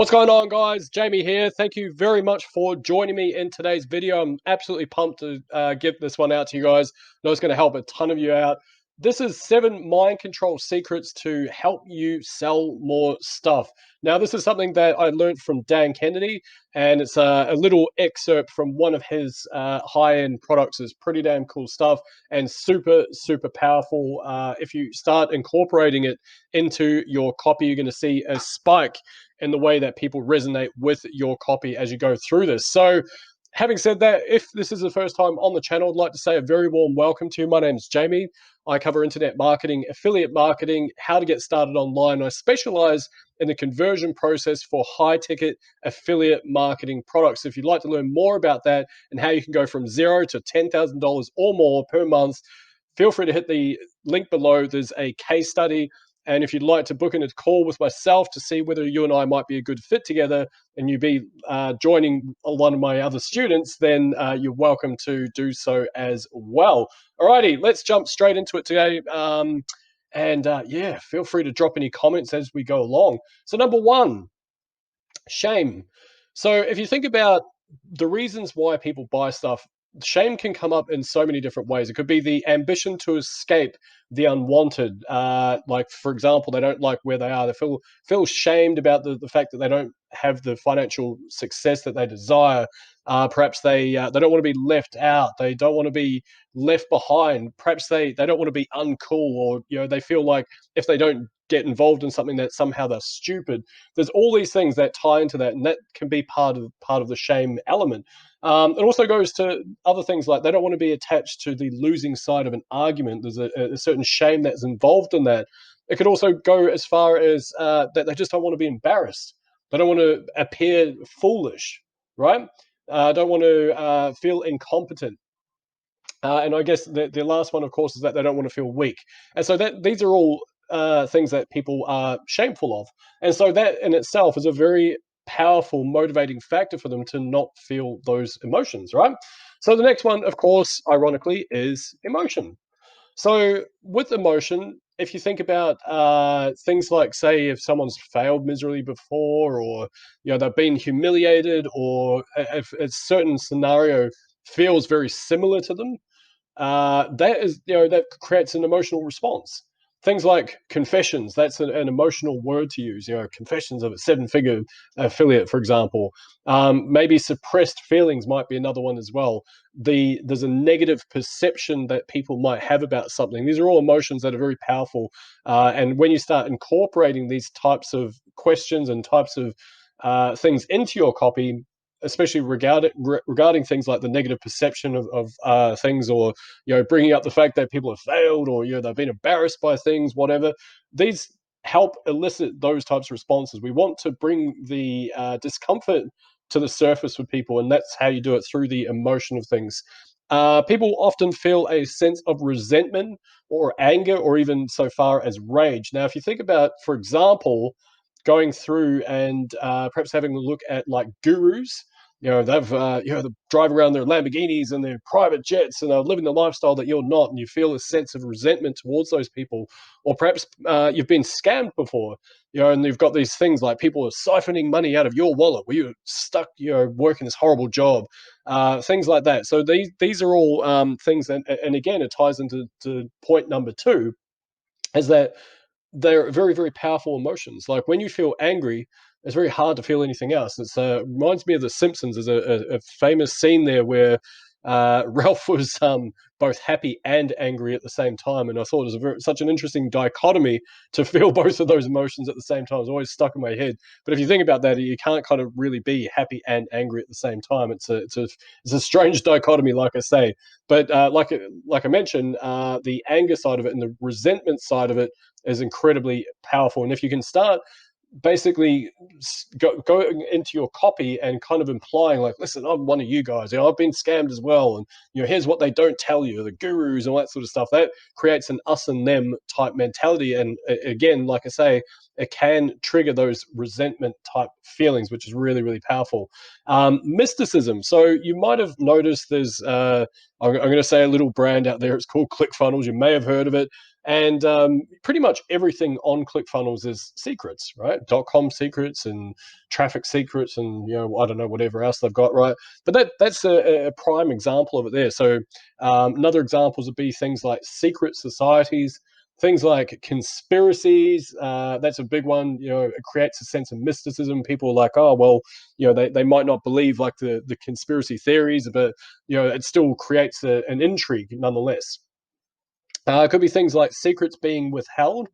What's going on, guys? Jamie here. Thank you very much for joining me in today's video. I'm absolutely pumped to get this one out to you guys. I know it's going to help a ton of you out. This is 7 mind control secrets to help you sell more stuff. Now, this is something that I learned from Dan Kennedy, and it's a little excerpt from one of his high-end products. It's pretty damn cool stuff and super, super powerful. If you start incorporating it into your copy, you're going to see a spike in the way that people resonate with your copy as you go through this. So, having said that, if this is the first time on the channel, I'd like to say a very warm welcome to you. My name is Jamie. I cover internet marketing, affiliate marketing, how to get started online. I specialize in the conversion process for high ticket affiliate marketing products. If you'd like to learn more about that and how you can go from $0 to $10,000 or more per month, feel free to hit the link below. There's a case study. And if you'd like to book in a call with myself to see whether you and I might be a good fit together and you be joining one of my other students, then you're welcome to do so as well. Alrighty, let's jump straight into it today. Yeah, feel free to drop any comments as we go along. So number one, shame. So if you think about the reasons why people buy stuff, shame can come up in so many different ways. It could be the ambition to escape the unwanted. Like, for example, they don't like where they are. They feel shamed about the fact that they don't have the financial success that they desire. Perhaps they don't want to be left out. They don't want to be left behind. Perhaps they don't want to be uncool, or they feel like if they don't get involved in something that somehow they're stupid. There's all these things that tie into that, and that can be part of the shame element. It also goes to other things like they don't want to be attached to the losing side of an argument. There's a certain shame that's involved in that. It could also go as far as that they just don't want to be embarrassed. They don't want to appear foolish, right? Don't want to feel incompetent. And I guess the last one, of course, is that they don't want to feel weak. And so these are all things that people are shameful of. And so that in itself is a very powerful motivating factor for them to not feel those emotions, right? So the next one, of course, ironically, is emotion. So with emotion, if you think about things like, say, if someone's failed miserably before, or they've been humiliated, or if a certain scenario feels very similar to them, that creates an emotional response. Things like confessions, that's an emotional word to use. Confessions of a 7-figure affiliate, for example. Maybe suppressed feelings might be another one as well. There's a negative perception that people might have about something. These are all emotions that are very powerful. And when you start incorporating these types of questions and types of things into your copy, especially regarding things like the negative perception of things, or bringing up the fact that people have failed, or they've been embarrassed by things, whatever. These help elicit those types of responses. We want to bring the discomfort to the surface with people, and that's how you do it, through the emotion of things. People often feel a sense of resentment or anger, or even so far as rage. Now, if you think about, for example, going through and perhaps having a look at like gurus. They drive around their Lamborghinis and their private jets, and are living the lifestyle that you're not, and you feel a sense of resentment towards those people. Or perhaps you've been scammed before, and you've got these things like people are siphoning money out of your wallet where you're stuck, working this horrible job, things like that. So these are all things, and again, it ties into point number two, is that they're very, very powerful emotions. Like when you feel angry, it's very hard to feel anything else. It reminds me of The Simpsons. There's a famous scene there where Ralph was both happy and angry at the same time, and I thought it was such an interesting dichotomy to feel both of those emotions at the same time. It's always stuck in my head. But if you think about that, you can't kind of really be happy and angry at the same time. It's a strange dichotomy, like I say. But like I mentioned, the anger side of it and the resentment side of it is incredibly powerful. And if you can start basically going into your copy and kind of implying like, listen, I'm one of you guys, I've been scammed as well, and here's what they don't tell you, the gurus and all that sort of stuff, that creates an us and them type mentality. And again, like I say, it can trigger those resentment type feelings, which is really, really powerful. Mysticism. So you might have noticed there's I'm going to say a little brand out there, it's called ClickFunnels. You may have heard of it. And pretty much everything on ClickFunnels is secrets, right? .com secrets and traffic secrets, and I don't know whatever else they've got, right? But that's a prime example of it there. So another examples would be things like secret societies, things like conspiracies. That's a big one. It creates a sense of mysticism. People are like, oh well, they might not believe like the conspiracy theories, but it still creates an intrigue nonetheless. It could be things like secrets being withheld.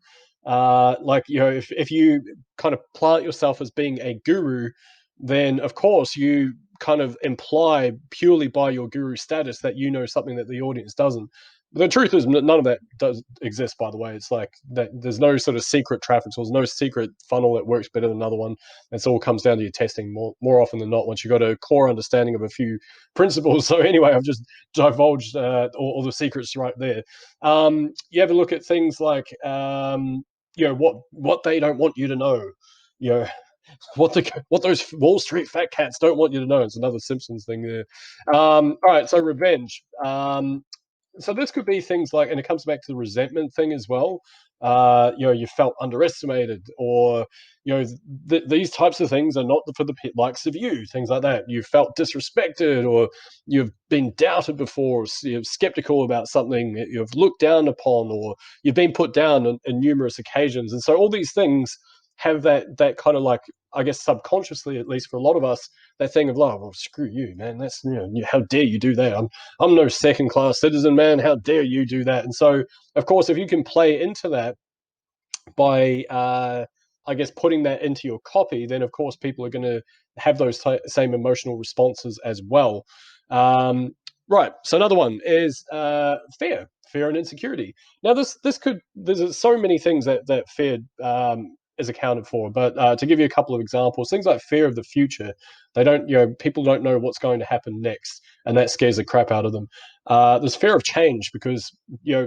Like, if you kind of plant yourself as being a guru, then of course you kind of imply purely by your guru status that you know something that the audience doesn't. But the truth is, none of that does exist, by the way. It's like that there's no sort of secret traffic source, no secret funnel that works better than another one. It all comes down to your testing more often than not, once you've got a core understanding of a few principles. So, anyway, I've just divulged all the secrets right there. You have a look at things like what they don't want you to know. You know what those Wall Street fat cats don't want you to know. It's another Simpsons thing there. All right, so revenge. So this could be things like, and it comes back to the resentment thing as well. You felt underestimated, or these types of things are not for the likes of you. Things like that. You felt disrespected, or you've been doubted before, you're skeptical about something, you've looked down upon, or you've been put down on numerous occasions. And so all these things have that kind of, like, I guess subconsciously, at least for a lot of us, that thing of like, oh, well, screw you, man. That's how dare you do that? I'm no second class citizen, man. How dare you do that? And so, of course, if you can play into that by, I guess, putting that into your copy, then of course people are going to have those same emotional responses as well. Right. So another one is fear and insecurity. Now, there's so many things that fear is accounted for, but to give you a couple of examples, things like fear of the future. They don't, people don't know what's going to happen next, and that scares the crap out of them. There's fear of change because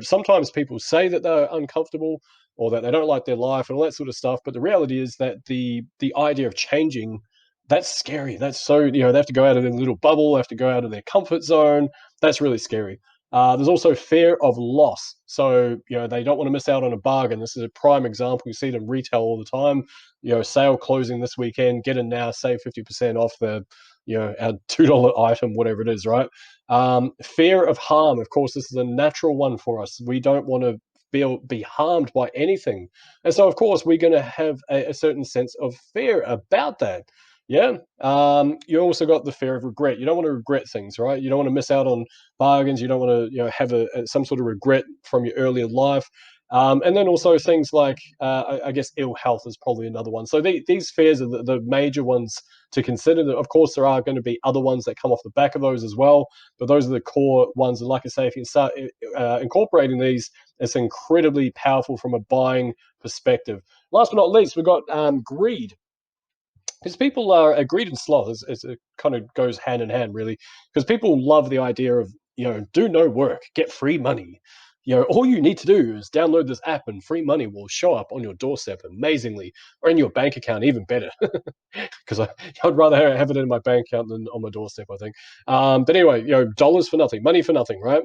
sometimes people say that they're uncomfortable or that they don't like their life and all that sort of stuff. But the reality is that the idea of changing, that's scary. That's so, they have to go out of their little bubble, they have to go out of their comfort zone. That's really scary. There's also fear of loss. So, they don't want to miss out on a bargain. This is a prime example. You see it in retail all the time. Sale closing this weekend, get in now, save 50% off our $2 item, whatever it is, right? Fear of harm. Of course, this is a natural one for us. We don't want to be harmed by anything. And so, of course, we're going to have a certain sense of fear about that. Yeah. You also got the fear of regret. You don't want to regret things, right? You don't want to miss out on bargains. You don't want to, have some sort of regret from your earlier life. And then also things like, I guess, ill health is probably another one. So these fears are the major ones to consider. Of course, there are going to be other ones that come off the back of those as well, but those are the core ones. And like I say, if you start incorporating these, it's incredibly powerful from a buying perspective. Last but not least, we've got greed. Because people are greed and sloth it kind of goes hand in hand, really. Because people love the idea of, do no work, get free money. All you need to do is download this app and free money will show up on your doorstep amazingly, or in your bank account, even better. Because I'd rather have it in my bank account than on my doorstep, I think. But anyway, dollars for nothing, money for nothing, right?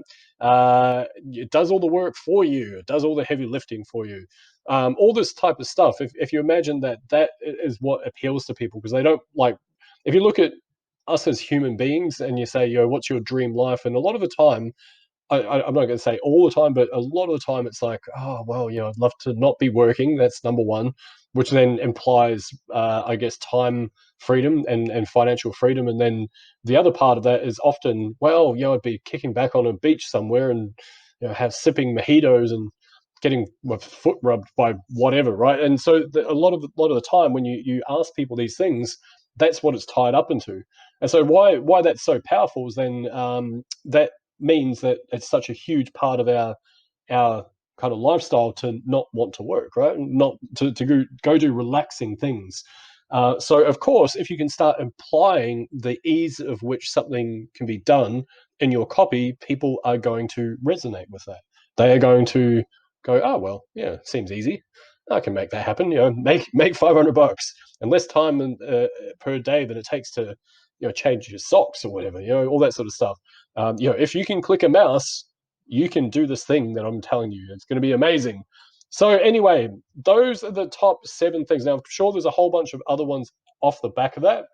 It does all the work for you. It does all the heavy lifting for you. All this type of stuff. If you imagine that is what appeals to people, because they don't like. If you look at us as human beings and you say, what's your dream life? And a lot of the time, I'm not going to say all the time, but a lot of the time it's like, oh, well, I'd love to not be working. That's number one, which then implies, I guess, time freedom and financial freedom. And then the other part of that is often, well, I'd be kicking back on a beach somewhere and, have sipping mojitos and getting my foot rubbed by whatever, right? And so a lot of the time when you ask people these things, that's what it's tied up into. And so why that's so powerful is then that means that it's such a huge part of our kind of lifestyle to not want to work, right? Not to go do relaxing things. So of course, if you can start implying the ease of which something can be done in your copy, people are going to resonate with that. They are going to go, oh well, yeah, seems easy. I can make that happen. Make $500 and less time per day than it takes to change your socks or whatever. All that sort of stuff. If you can click a mouse, you can do this thing that I'm telling you. It's going to be amazing. So anyway, those are the top 7 things. Now, I'm sure there's a whole bunch of other ones off the back of that,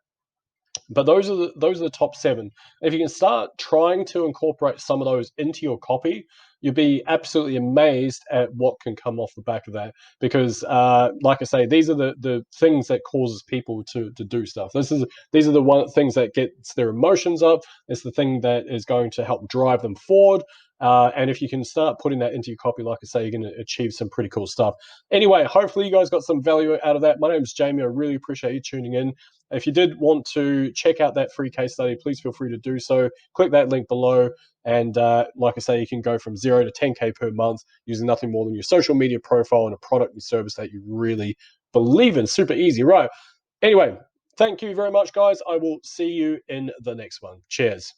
but those are the top 7. If you can start trying to incorporate some of those into your copy, you'll be absolutely amazed at what can come off the back of that. Because, like I say, these are the things that causes people to do stuff. These are the things that gets their emotions up. It's the thing that is going to help drive them forward. And if you can start putting that into your copy, like I say, you're going to achieve some pretty cool stuff. Anyway, hopefully you guys got some value out of that. My name is Jamie. I really appreciate you tuning in. If you did want to check out that free case study, please feel free to do so. Click that link below. And like I say, you can go from 0 to 10K per month using nothing more than your social media profile and a product and service that you really believe in. Super easy, right? Anyway, thank you very much, guys. I will see you in the next one. Cheers.